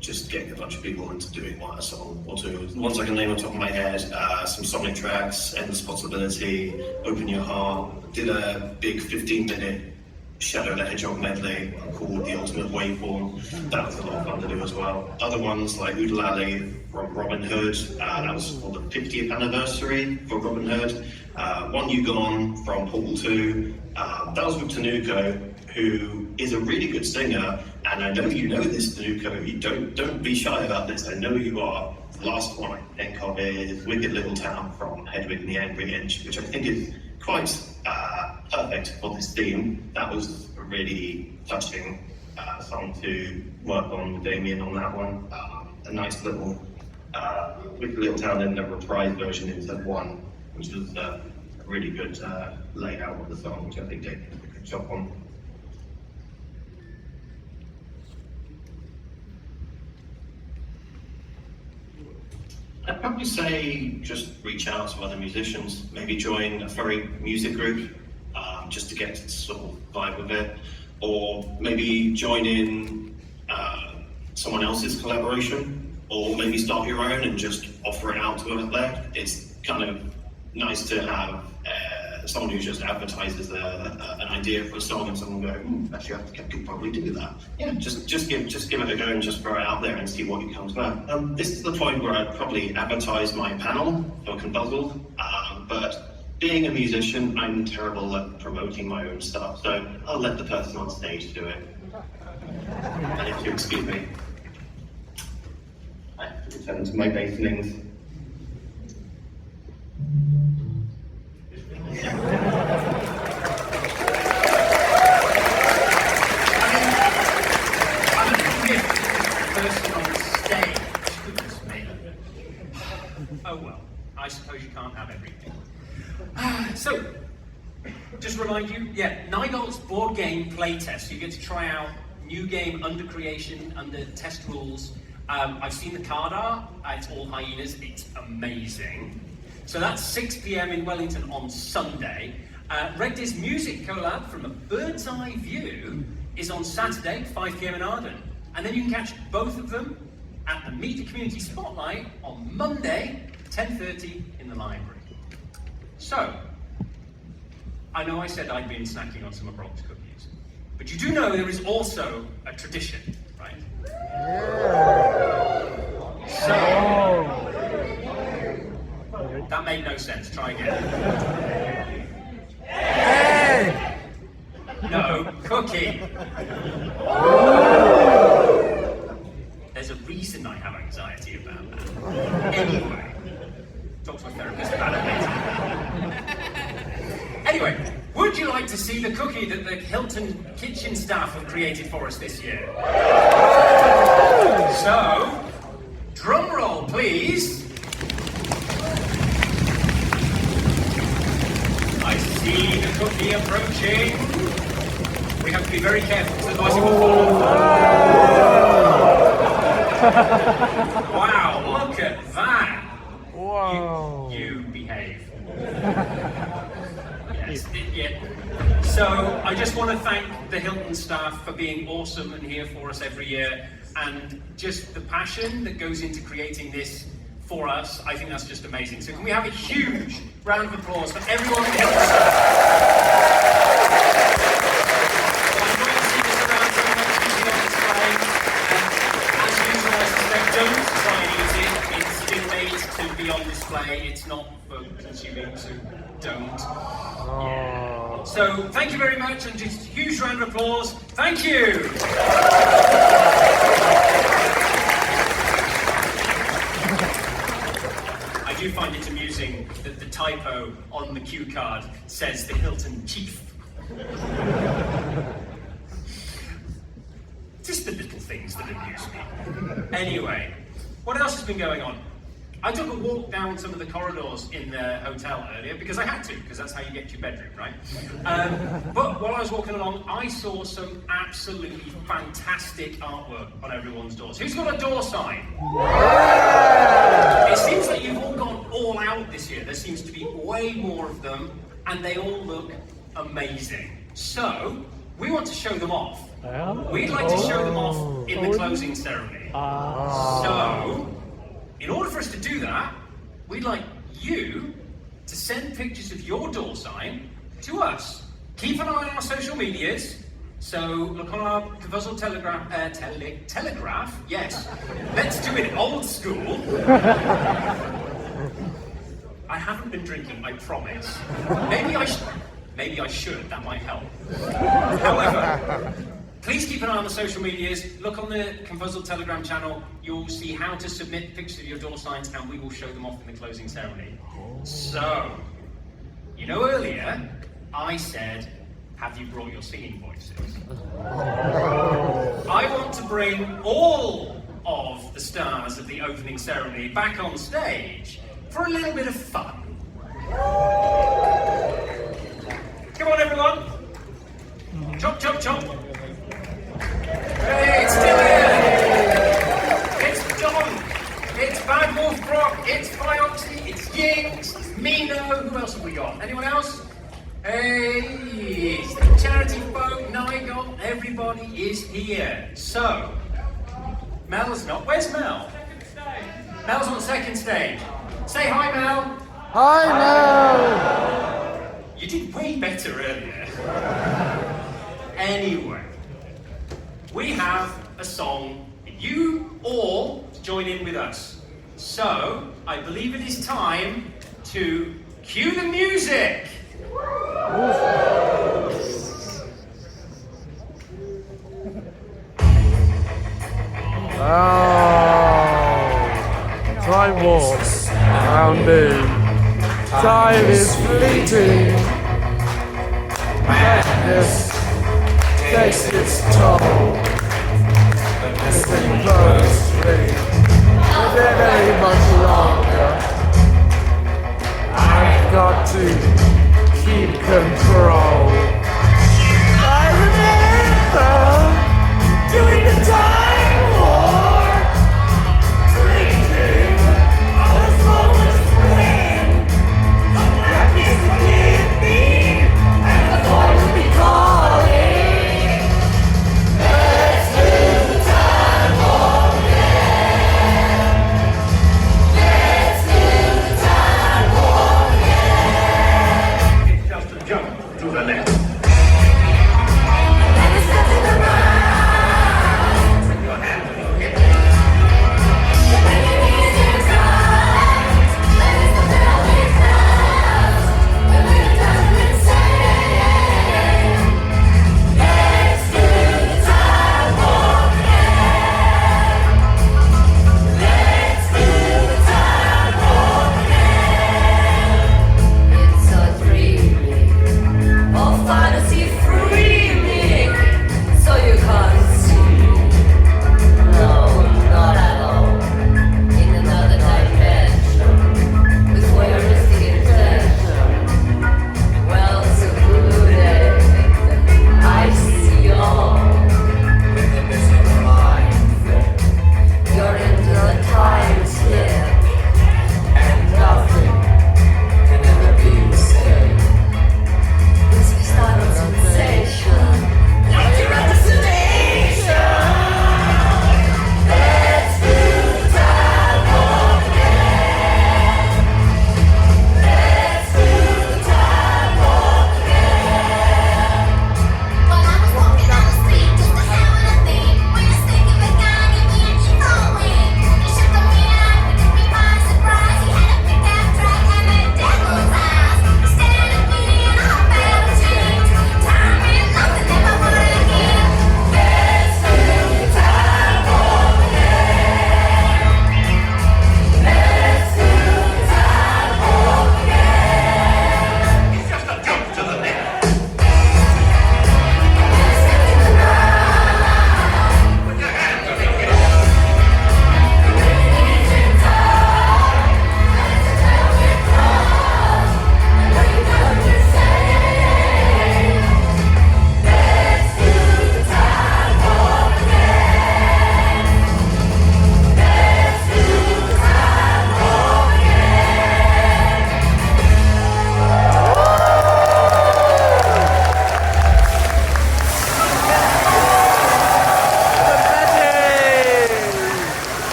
Just getting a bunch of people into doing a song or two. The ones I can name on top of my head, some Sonic tracks, Endless Possibility, Open Your Heart. Did a big 15-minute Shadow the Hedgehog medley called The Ultimate Waveform. That was a lot of fun to do as well. Other ones like Oodle Alley from Robin Hood. That was for the 50th anniversary for Robin Hood. One You Gone from Portal 2. That was with Tanuko, who is a really good singer, and I know you know this, Tanuko. You don't be shy about this. I know you are. The last one I think of is Wicked Little Town from Hedwig and the Angry Inch, which I think is quite perfect for this theme. That was a really touching song to work on with Damien on that one. A nice little Wicked Little Town in the reprise version instead of one, which was a really good layout of the song, which I think Damien did a good job on. I'd probably say just reach out to other musicians, maybe join a furry music group, just to get to sort of vibe with it, or maybe join in someone else's collaboration, or maybe start your own and just offer it out to out there. It's kind of nice to have someone who just advertises an idea for a song and someone go, actually I could probably do that. Yeah, just give it a go and just throw it out there and see what comes back. This is the point where I'd probably advertise my panel for ConFuzzled's, but being a musician, I'm terrible at promoting my own stuff, so I'll let the person on stage do it. And if you excuse me, I have to return to my basinings. Person on stage, goodness me. Oh well, I suppose you can't have everything. So, just remind you, Night's board game playtest. You get to try out new game under creation, under test rules. I've seen the card art, it's all hyenas, it's amazing. So that's 6 PM in Wellington on Sunday. Regday's music collab from a bird's eye view is on Saturday, 5 PM in Arden. And then you can catch both of them at the Meet the Community Spotlight on Monday, 10:30 in the library. So, I know I said I'd been snacking on some of Rob's cookies, but you do know there is also a tradition, right? So, that made no sense, try again. No, cookie. There's a reason I have anxiety about that. Anyway, talk to a therapist about it later. Anyway, would you like to see the cookie that the Hilton kitchen staff have created for us this year? So, drum roll, please. I see the cookie approaching. We have to be very careful because otherwise it will fall off. Wow, look at that. Wow. You behave. Yes, yeah. So I just want to thank the Hilton staff for being awesome and here for us every year, and just the passion that goes into creating this for us. I think that's just amazing. So can we have a huge round of applause for everyone at the Hilton staff? So I'm going to see this around so much using on display. As usual, I suspect, don't try and use it. It's been made to be on display. It's not for consuming, so don't. Yeah. So thank you very much, and just a huge round of applause. Thank you. I do find it amusing that the typo on the cue card says the Hilton Chief. Just the little things that amuse me. Anyway, what else has been going on? I took a walk down some of the corridors in the hotel earlier because I had to, because that's how you get to your bedroom, right? But while I was walking along, I saw some absolutely fantastic artwork on everyone's doors. Who's got a door sign? It seems like you've all gone all out this year. There seems to be way more of them, and they all look amazing. So, we want to show them off. We'd like to show them off in the closing ceremony. So, in order for us to do that, we'd like you to send pictures of your door sign to us. Keep an eye on our social medias. So look on our ConFuzzled Telegraph. Yes, let's do it old school. I haven't been drinking, I promise. Maybe I should. That might help. However, please keep an eye on the social medias. Look on the ConFuzzled Telegram channel. You'll see how to submit pictures of your door signs, and we will show them off in the closing ceremony. So, you know, earlier I said, have you brought your singing voices? I want to bring all of the stars of the opening ceremony back on stage for a little bit of fun. Come on, everyone. Chop, chop, chop. Hey, it's still here! It's John! It's Bad Wolf Brock! It's Bioxy! It's Jinx! It's Mino! Who else have we got? Anyone else? Hey! It's the charity folk! Nigel! Everybody is here! So, Mel's not. Where's Mel? Second stage. Mel's on the second stage. Say hi, Mel! Hi, Mel! You did way better earlier. Anyway. We have a song for you all to join in with us. So, I believe it is time to cue the music! Time walks around me. Time is fleeting. Madness takes its toll. Missing those streets. But then any much longer. I've got to keep control. I remember doing the time war, drinking on the slowest wind. The blackness hit me, and the void would be calling.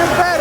even better.